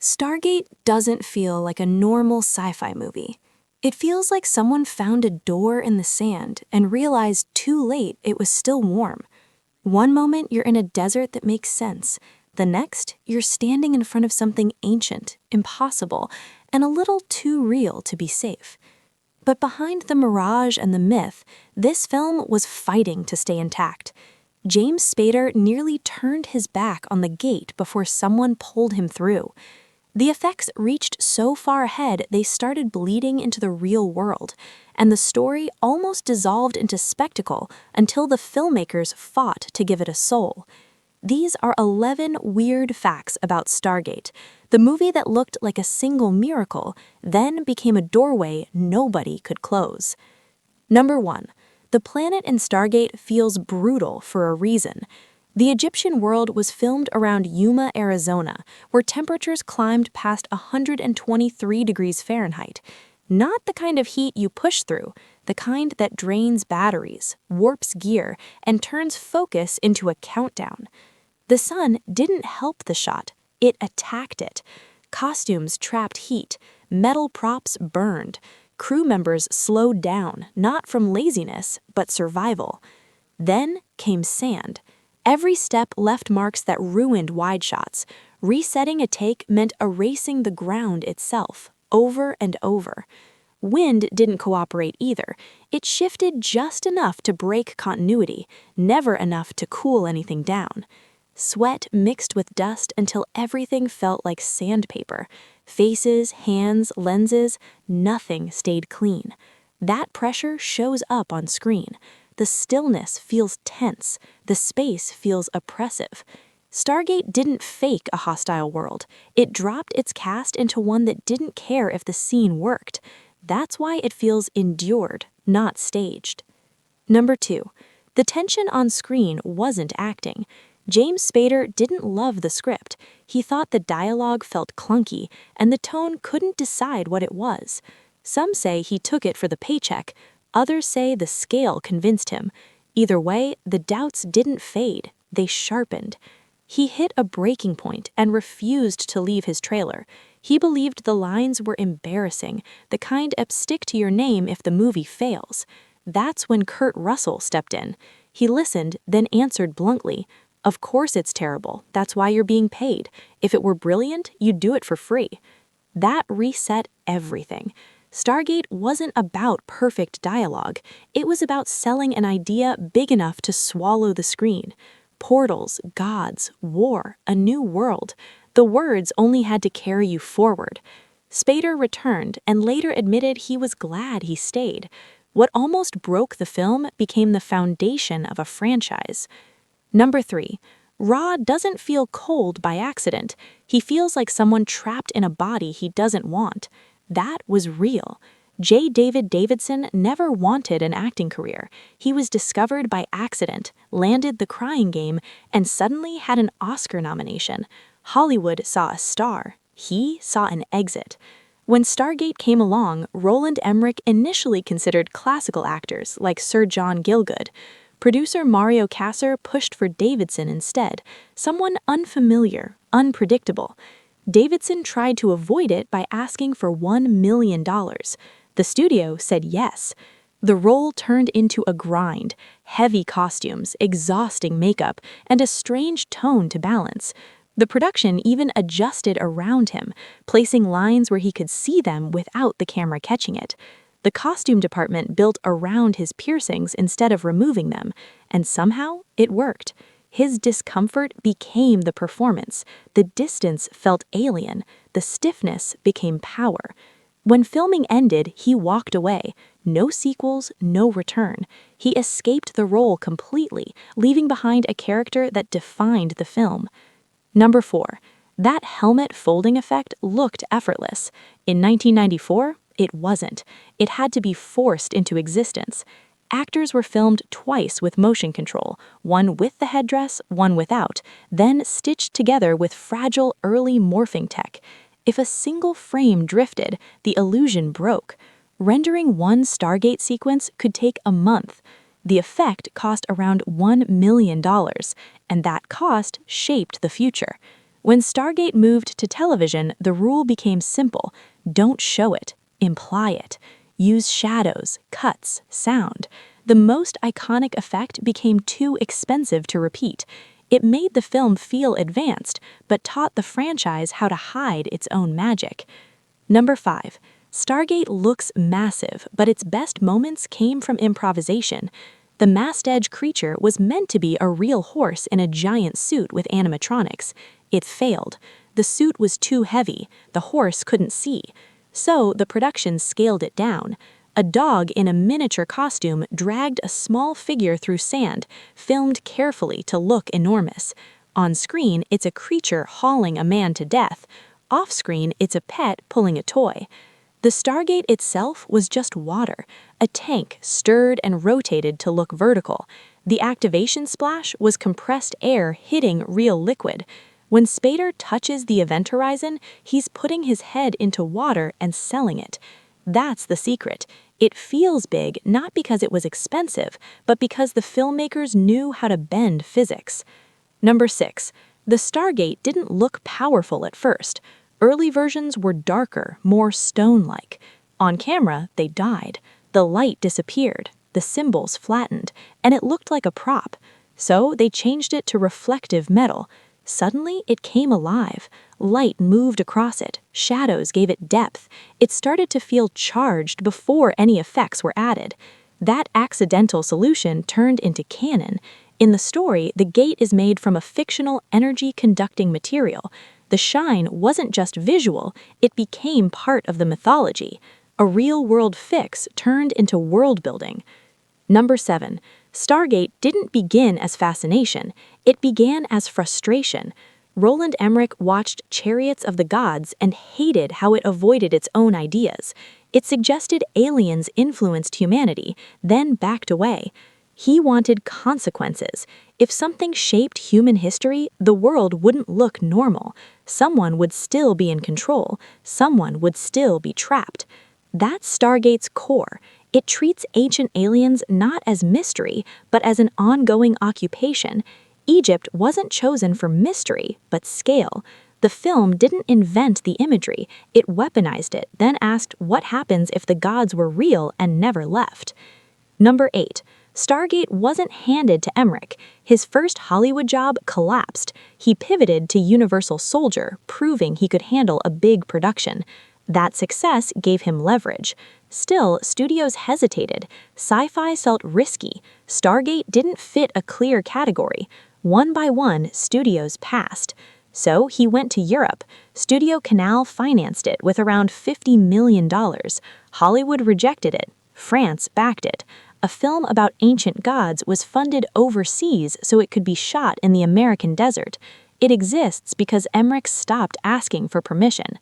Stargate doesn't feel like a normal sci-fi movie. It feels like someone found a door in the sand and realized too late it was still warm. One moment you're in a desert that makes sense. The next, you're standing in front of something ancient, impossible, and a little too real to be safe. But behind the mirage and the myth, this film was fighting to stay intact. James Spader nearly turned his back on the gate before someone pulled him through. The effects reached so far ahead they started bleeding into the real world, and the story almost dissolved into spectacle until the filmmakers fought to give it a soul. These are 11 weird facts about Stargate, the movie that looked like a single miracle, then became a doorway nobody could close. Number 1. The planet in Stargate feels brutal for a reason. The Egyptian world was filmed around Yuma, Arizona, where temperatures climbed past 123 degrees Fahrenheit. Not the kind of heat you push through, the kind that drains batteries, warps gear, and turns focus into a countdown. The sun didn't help the shot, it attacked it. Costumes trapped heat, metal props burned, crew members slowed down, not from laziness, but survival. Then came sand. Every step left marks that ruined wide shots. Resetting a take meant erasing the ground itself, over and over. Wind didn't cooperate either. It shifted just enough to break continuity, never enough to cool anything down. Sweat mixed with dust until everything felt like sandpaper. Faces, hands, lenses, nothing stayed clean. That pressure shows up on screen. The stillness feels tense. The space feels oppressive. Stargate didn't fake a hostile world. It dropped its cast into one that didn't care if the scene worked. That's why it feels endured, not staged. Number 2. The tension on screen wasn't acting. James Spader didn't love the script. He thought the dialogue felt clunky, and the tone couldn't decide what it was. Some say he took it for the paycheck. Others say the scale convinced him. Either way, the doubts didn't fade. They sharpened. He hit a breaking point and refused to leave his trailer. He believed the lines were embarrassing, the kind that stick to your name if the movie fails. That's when Kurt Russell stepped in. He listened, then answered bluntly, "Of course it's terrible. That's why you're being paid. If it were brilliant, you'd do it for free." That reset everything. Stargate wasn't about perfect dialogue. It was about selling an idea big enough to swallow the screen. Portals, gods, war, a new world. The words only had to carry you forward. Spader returned and later admitted he was glad he stayed. What almost broke the film became the foundation of a franchise. Number 3. Ra doesn't feel cold by accident. He feels like someone trapped in a body he doesn't want. That was real. Jaye Davidson never wanted an acting career. He was discovered by accident, landed The Crying Game, and suddenly had an Oscar nomination. Hollywood saw a star. He saw an exit. When Stargate came along, Roland Emmerich initially considered classical actors like Sir John Gielgud. Producer Mario Kassar pushed for Davidson instead, someone unfamiliar, unpredictable. Davidson tried to avoid it by asking for $1 million. The studio said yes. The role turned into a grind, heavy costumes, exhausting makeup, and a strange tone to balance. The production even adjusted around him, placing lines where he could see them without the camera catching it. The costume department built around his piercings instead of removing them, and somehow it worked. His discomfort became the performance. The distance felt alien. The stiffness became power. When filming ended, he walked away. No sequels, no return. He escaped the role completely, leaving behind a character that defined the film. Number 4. That helmet folding effect looked effortless. In 1994, it wasn't. It had to be forced into existence. Actors were filmed twice with motion control, one with the headdress, one without, then stitched together with fragile early morphing tech. If a single frame drifted, the illusion broke. Rendering one Stargate sequence could take a month. The effect cost around $1 million, and that cost shaped the future. When Stargate moved to television, the rule became simple: don't show it, imply it. Use shadows, cuts, sound. The most iconic effect became too expensive to repeat. It made the film feel advanced, but taught the franchise how to hide its own magic. Number 5. Stargate looks massive, but its best moments came from improvisation. The mast-edge creature was meant to be a real horse in a giant suit with animatronics. It failed. The suit was too heavy. The horse couldn't see. So the production scaled it down. A dog in a miniature costume dragged a small figure through sand, filmed carefully to look enormous. On screen, it's a creature hauling a man to death. Off-screen, it's a pet pulling a toy. The Stargate itself was just water, a tank stirred and rotated to look vertical. The activation splash was compressed air hitting real liquid. When Spader touches the event horizon, he's putting his head into water and selling it. That's the secret. It feels big not because it was expensive, but because the filmmakers knew how to bend physics. Number 6. The Stargate didn't look powerful at first. Early versions were darker, more stone-like. On camera, they died. The light disappeared, the symbols flattened, and it looked like a prop. So they changed it to reflective metal. Suddenly, it came alive. Light moved across it. Shadows gave it depth. It started to feel charged before any effects were added. That accidental solution turned into canon. In the story, the gate is made from a fictional energy-conducting material. The shine wasn't just visual, it became part of the mythology. A real-world fix turned into world-building. Number 7. Stargate didn't begin as fascination, it began as frustration. Roland Emmerich watched Chariots of the Gods and hated how it avoided its own ideas. It suggested aliens influenced humanity, then backed away. He wanted consequences. If something shaped human history, the world wouldn't look normal. Someone would still be in control. Someone would still be trapped. That's Stargate's core. It treats ancient aliens not as mystery, but as an ongoing occupation. Egypt wasn't chosen for mystery, but scale. The film didn't invent the imagery, it weaponized it, then asked what happens if the gods were real and never left. Number 8. Stargate wasn't handed to Emmerich. His first Hollywood job collapsed. He pivoted to Universal Soldier, proving he could handle a big production. That success gave him leverage. Still, studios hesitated. Sci-fi felt risky. Stargate didn't fit a clear category. One by one, studios passed. So he went to Europe. Studio Canal financed it with around $50 million. Hollywood rejected it. France backed it. A film about ancient gods was funded overseas so it could be shot in the American desert. It exists because Emmerich stopped asking for permission.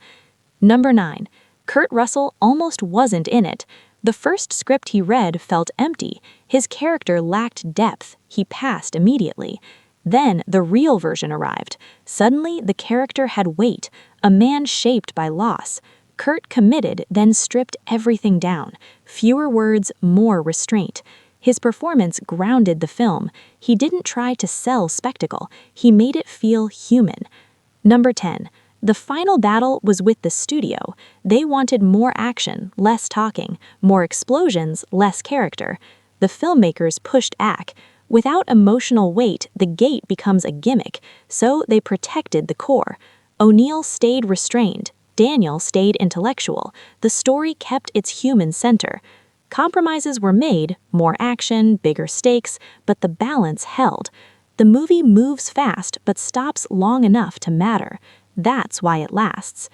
Number 9. Kurt Russell almost wasn't in it. The first script he read felt empty. His character lacked depth. He passed immediately. Then the real version arrived. Suddenly, the character had weight, a man shaped by loss. Kurt committed, then stripped everything down. Fewer words, more restraint. His performance grounded the film. He didn't try to sell spectacle. He made it feel human. Number 10. The final battle was with the studio. They wanted more action, less talking, more explosions, less character. The filmmakers pushed back. Without emotional weight, the gate becomes a gimmick, so they protected the core. O'Neill stayed restrained. Daniel stayed intellectual. The story kept its human center. Compromises were made, more action, bigger stakes, but the balance held. The movie moves fast but stops long enough to matter. That's why it lasts.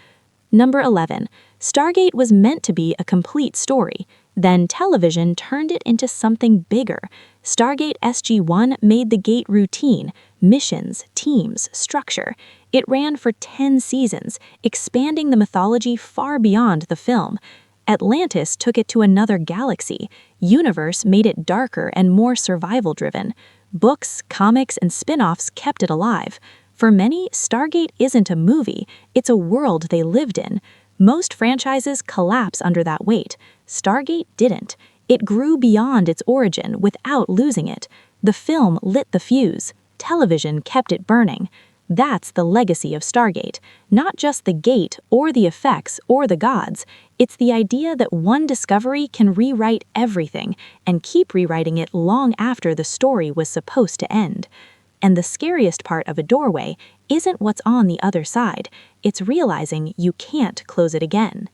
Number 11. Stargate was meant to be a complete story. Then television turned it into something bigger. Stargate SG-1 made the gate routine, missions, teams, structure. It ran for 10 seasons, expanding the mythology far beyond the film. Atlantis took it to another galaxy. Universe made it darker and more survival-driven. Books, comics, and spin-offs kept it alive. For many, Stargate isn't a movie, it's a world they lived in. Most franchises collapse under that weight. Stargate didn't. It grew beyond its origin without losing it. The film lit the fuse. Television kept it burning. That's the legacy of Stargate, not just the gate or the effects or the gods. It's the idea that one discovery can rewrite everything and keep rewriting it long after the story was supposed to end. And the scariest part of a doorway isn't what's on the other side, it's realizing you can't close it again.